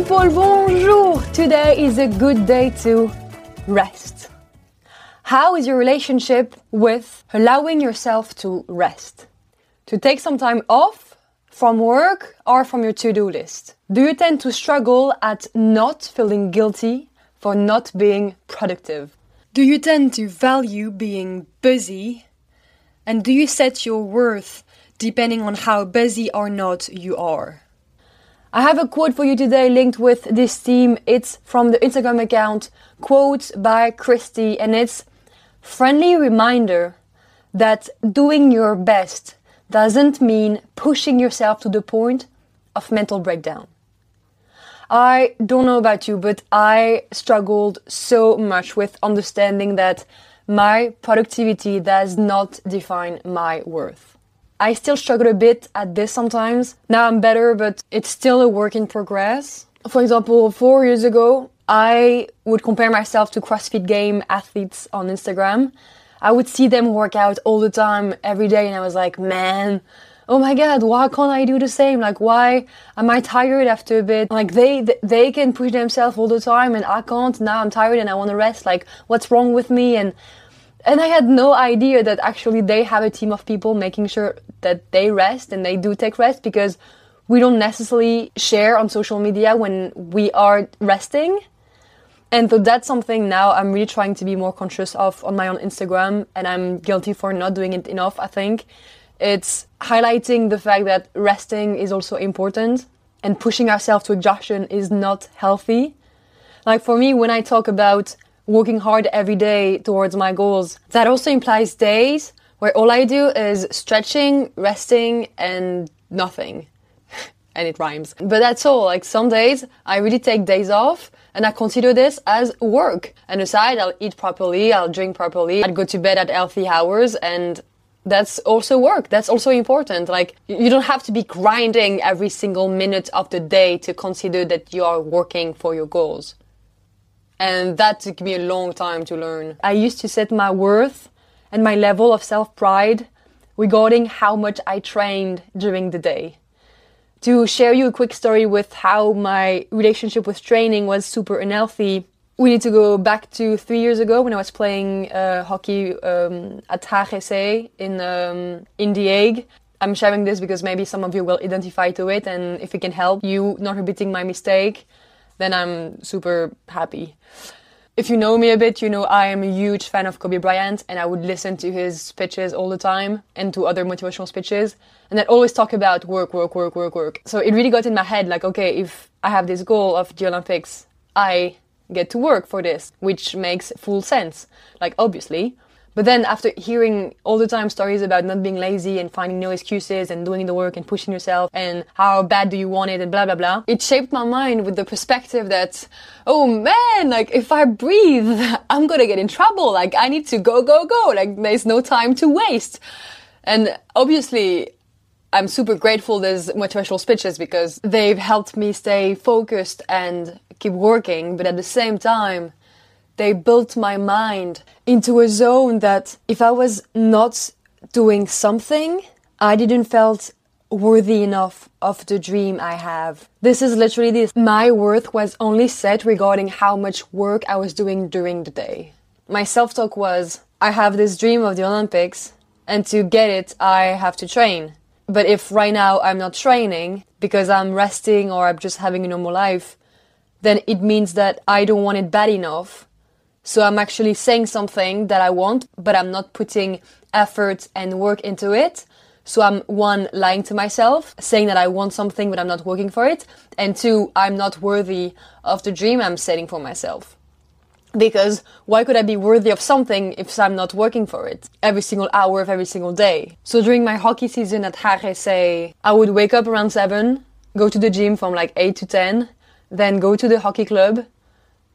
people, bonjour! Today is a good day to rest. How is your relationship with allowing yourself to rest? To take some time off from work or from your to-do list? Do you tend to struggle at not feeling guilty for not being productive? Do you tend to value being busy? And do you set your worth depending on how busy or not you are? I have a quote for you today linked with this theme. It's from the Instagram account Quotes by Christy, and it's friendly reminder that doing your best doesn't mean pushing yourself to the point of mental breakdown. I don't know about you, but I struggled so much with understanding that my productivity does not define my worth. I still struggle a bit at this sometimes. Now I'm better, but it's still a work in progress. For example, 4 years ago, I would compare myself to CrossFit Game athletes on Instagram. I would see them work out all the time, every day, and I was like, man, oh my god, why can't I do the same? Like, why am I tired after a bit? Like, they can push themselves all the time, and I can't. Now I'm tired and I want to rest. Like, what's wrong with me? And I had no idea that actually they have a team of people making sure that they rest and they do take rest, because we don't necessarily share on social media when we are resting. And so that's something now I'm really trying to be more conscious of on my own Instagram, and I'm guilty for not doing it enough, I think. It's highlighting the fact that resting is also important, and pushing ourselves to exhaustion is not healthy. Like for me, when I talk about working hard every day towards my goals, that also implies days where all I do is stretching, resting, and nothing. And it rhymes. But that's all. Like some days, I really take days off, and I consider this as work. And aside, I'll eat properly, I'll drink properly, I'd go to bed at healthy hours, and that's also work. That's also important. Like, you don't have to be grinding every single minute of the day to consider that you are working for your goals. And that took me a long time to learn. I used to set my worth and my level of self-pride regarding how much I trained during the day. To share you a quick story with how my relationship with training was super unhealthy, we need to go back to 3 years ago when I was playing hockey at HGC in The Hague. I'm sharing this because maybe some of you will identify to it, and if it can help you not repeating my mistake, then I'm super happy. If you know me a bit, you know I am a huge fan of Kobe Bryant, and I would listen to his speeches all the time and to other motivational speeches. And I'd always talk about work, work, work, work, work. So it really got in my head, like, okay, if I have this goal of the Olympics, I get to work for this, which makes full sense, like, obviously. But then after hearing all the time stories about not being lazy and finding no excuses and doing the work and pushing yourself and how bad do you want it and blah, blah, blah, it shaped my mind with the perspective that, oh man, like if I breathe, I'm gonna get in trouble. Like I need to go, go, go. Like there's no time to waste. And obviously, I'm super grateful there's motivational speeches because they've helped me stay focused and keep working. But at the same time, they built my mind into a zone that if I was not doing something, I didn't felt worthy enough of the dream I have. This is literally this. My worth was only set regarding how much work I was doing during the day. My self-talk was, I have this dream of the Olympics, and to get it, I have to train. But if right now I'm not training because I'm resting or I'm just having a normal life, then it means that I don't want it bad enough. So I'm actually saying something that I want, but I'm not putting effort and work into it. So I'm, one, lying to myself, saying that I want something, but I'm not working for it. And two, I'm not worthy of the dream I'm setting for myself. Because why could I be worthy of something if I'm not working for it every single hour of every single day? So during my hockey season at HGC, I would wake up around 7, go to the gym from like 8 to 10, then go to the hockey club,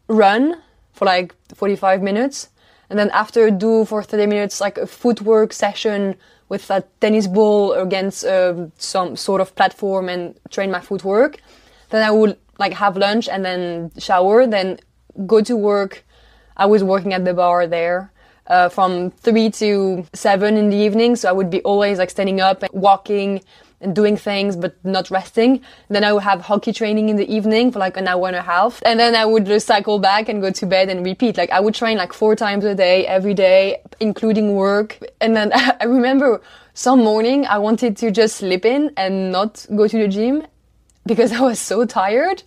run for like 45 minutes, and then after do for 30 minutes like a footwork session with a tennis ball against some sort of platform and train my footwork. Then I would like have lunch and then shower, then go to work. I was working at the bar there from 3 to 7 in the evening, so I would be always like standing up and walking and doing things but not resting. Then I would have hockey training in the evening for like an hour and a half. And then I would just cycle back and go to bed and repeat. Like I would train like 4 times a day, every day, including work. And then I remember some morning I wanted to just sleep in and not go to the gym because I was so tired.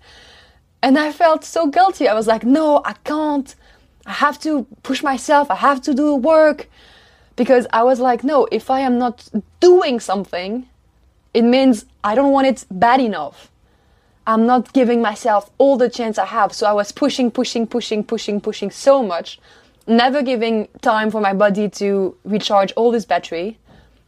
And I felt so guilty. I was like, no, I can't. I have to push myself. I have to do work. Because I was like, no, if I am not doing something, it means I don't want it bad enough. I'm not giving myself all the chance I have. So I was pushing so much, never giving time for my body to recharge all this battery.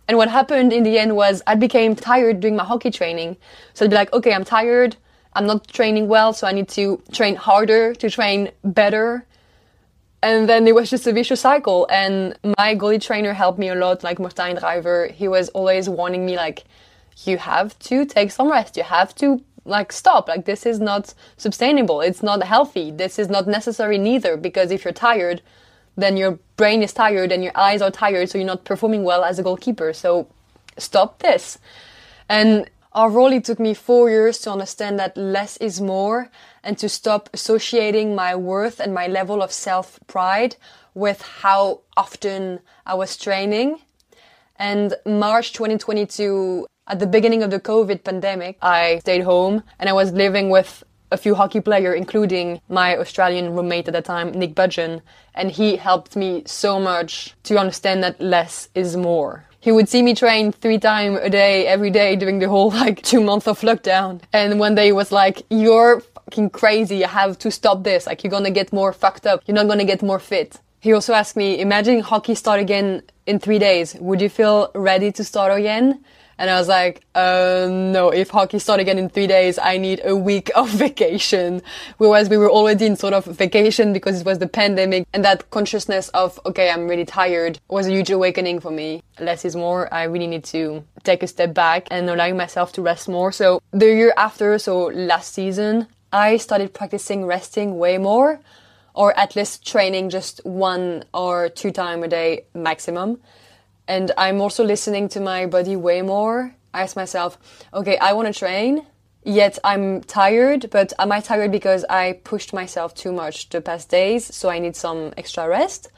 And what happened in the end was I became tired doing my hockey training. So I'd be like, okay, I'm tired. I'm not training well, so I need to train harder, to train better. And then it was just a vicious cycle. And my goalie trainer helped me a lot, like Martijn Driver. He was always warning me, like, you have to take some rest. You have to, like, stop. Like, this is not sustainable. It's not healthy. This is not necessary neither. Because if you're tired, then your brain is tired and your eyes are tired. So you're not performing well as a goalkeeper. So stop this. And overall, it took me 4 years to understand that less is more and to stop associating my worth and my level of self-pride with how often I was training. And March 2022, at the beginning of the COVID pandemic, I stayed home and I was living with a few hockey players, including my Australian roommate at the time, Nick Budgeon. And he helped me so much to understand that less is more. He would see me train 3 times a day, every day, during the whole 2 months of lockdown. And one day he was like, you're fucking crazy. You have to stop this. You're going to get more fucked up. You're not going to get more fit. He also asked me, imagine hockey start again in 3 days. Would you feel ready to start again? And I was like, no, if hockey start again in 3 days, I need a week of vacation. Whereas we were already in sort of vacation because it was the pandemic. And that consciousness of, okay, I'm really tired was a huge awakening for me. Less is more. I really need to take a step back and allow myself to rest more. So the year after, so last season, I started practicing resting way more, or at least training just 1 or 2 times a day maximum. And I'm also listening to my body way more. I ask myself, okay, I want to train, yet I'm tired, but am I tired because I pushed myself too much the past days, so I need some extra rest?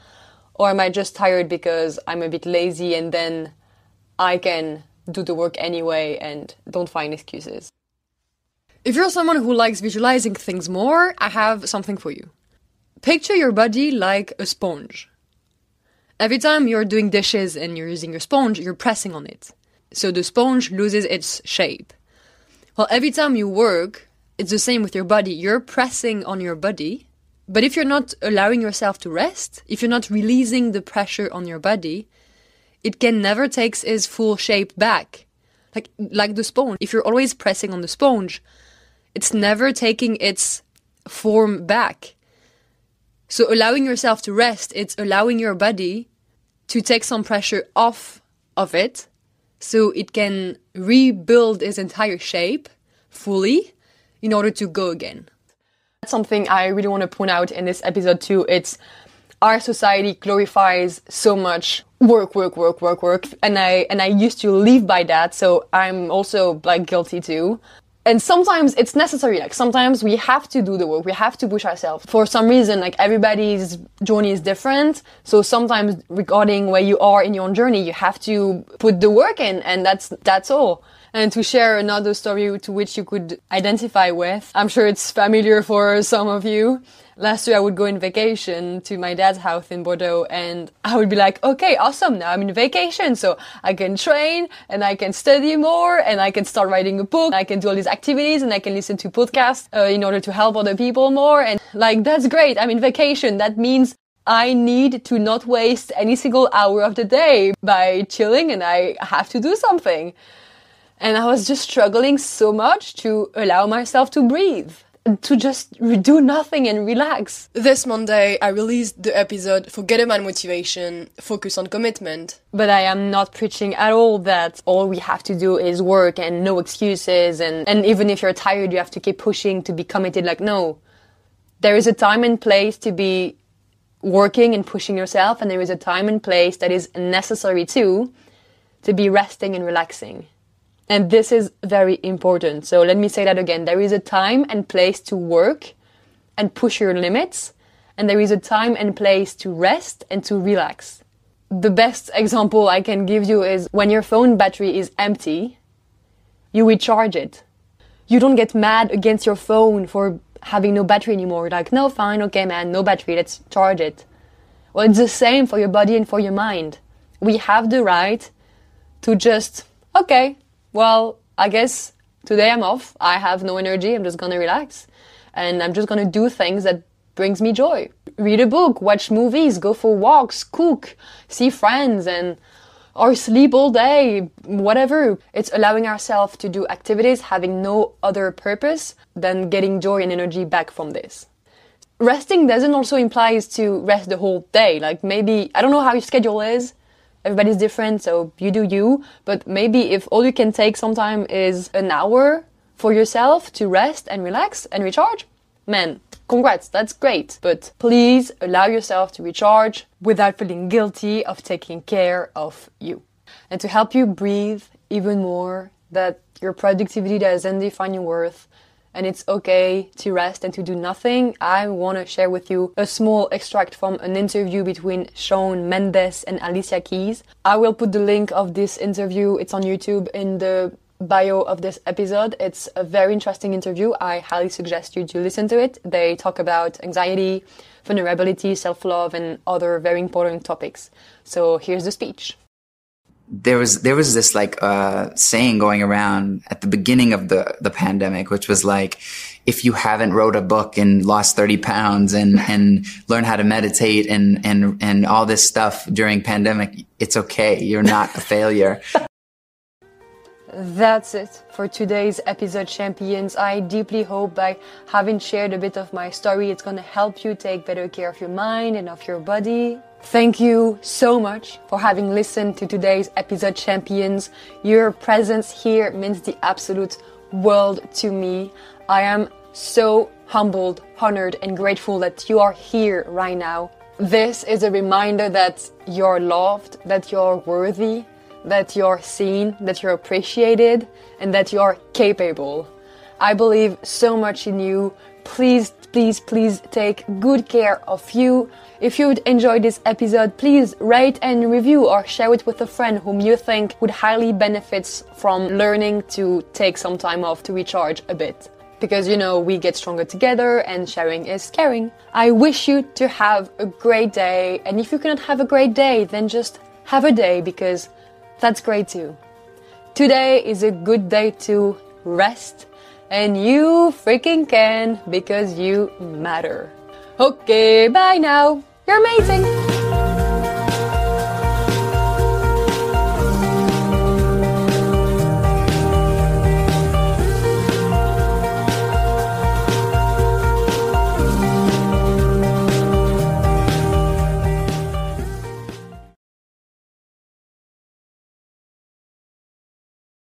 Or am I just tired because I'm a bit lazy and then I can do the work anyway and don't find excuses? If you're someone who likes visualizing things more, I have something for you. Picture your body like a sponge. Every time you're doing dishes and you're using your sponge, you're pressing on it. So the sponge loses its shape. Well, every time you work, it's the same with your body. You're pressing on your body. But if you're not allowing yourself to rest, if you're not releasing the pressure on your body, it can never take its full shape back. Like the sponge. If you're always pressing on the sponge, it's never taking its form back. So allowing yourself to rest, it's allowing your body to take some pressure off of it so it can rebuild its entire shape fully in order to go again. That's something I really want to point out in this episode too. It's our society glorifies so much work. And I used to live by that, so I'm also guilty too. And sometimes it's necessary. Sometimes we have to do the work. We have to push ourselves. For some reason, everybody's journey is different. So sometimes regarding where you are in your own journey, you have to put the work in, and that's all. And to share another story to which you could identify with, I'm sure it's familiar for some of you. Last year I would go on vacation to my dad's house in Bordeaux, and I would be like, okay, awesome, now I'm in vacation, so I can train and I can study more and I can start writing a book. I can do all these activities and I can listen to podcasts in order to help other people more. And that's great. I'm in vacation. That means I need to not waste any single hour of the day by chilling, and I have to do something. And I was just struggling so much to allow myself to breathe, to just do nothing and relax. This Monday, I released the episode Forget about motivation, focus on commitment. But I am not preaching at all that all we have to do is work and no excuses. And even if you're tired, you have to keep pushing to be committed. No, there is a time and place to be working and pushing yourself. And there is a time and place that is necessary too, to be resting and relaxing. And this is very important. So let me say that again. There is a time and place to work and push your limits. And there is a time and place to rest and to relax. The best example I can give you is when your phone battery is empty, you recharge it. You don't get mad against your phone for having no battery anymore. Like, no, fine, okay, man, no battery, let's charge it. Well, it's the same for your body and for your mind. We have the right to just, okay, well, I guess today I'm off. I have no energy. I'm just going to relax. And I'm just going to do things that brings me joy. Read a book, watch movies, go for walks, cook, see friends, or sleep all day, whatever. It's allowing ourselves to do activities having no other purpose than getting joy and energy back from this. Resting doesn't also imply to rest the whole day. Like maybe, I don't know how your schedule is. Everybody's different, so you do you. But maybe if all you can take sometime is an hour for yourself to rest and relax and recharge, man, congrats, that's great. But please allow yourself to recharge without feeling guilty of taking care of you. And to help you breathe even more, that your productivity doesn't define your worth, and it's okay to rest and to do nothing, I want to share with you a small extract from an interview between Shawn Mendes and Alicia Keys. I will put the link of this interview, it's on YouTube, in the bio of this episode. It's a very interesting interview. I highly suggest you to listen to it. They talk about anxiety, vulnerability, self-love, and other very important topics. So here's the speech. There was this like saying going around at the beginning of the pandemic, which was like, if you haven't wrote a book and lost 30 pounds and learned how to meditate and all this stuff during pandemic, it's okay. You're not a failure. That's it for today's episode, champions. I deeply hope by having shared a bit of my story, it's going to help you take better care of your mind and of your body. Thank you so much for having listened to today's episode, champions. Your presence here means the absolute world to me. I am so humbled, honored, and grateful that you are here right now. This is a reminder that you're loved, that you're worthy, that you're seen, that you're appreciated, and that you're capable. I believe so much in you. Please, please, please take good care of you. If you would enjoy this episode, please rate and review or share it with a friend whom you think would highly benefit from learning to take some time off to recharge a bit. Because, you know, we get stronger together and sharing is caring. I wish you to have a great day. And if you cannot have a great day, then just have a day, because that's great too. Today is a good day to rest, and you freaking can, because you matter. Okay, bye now. You're amazing.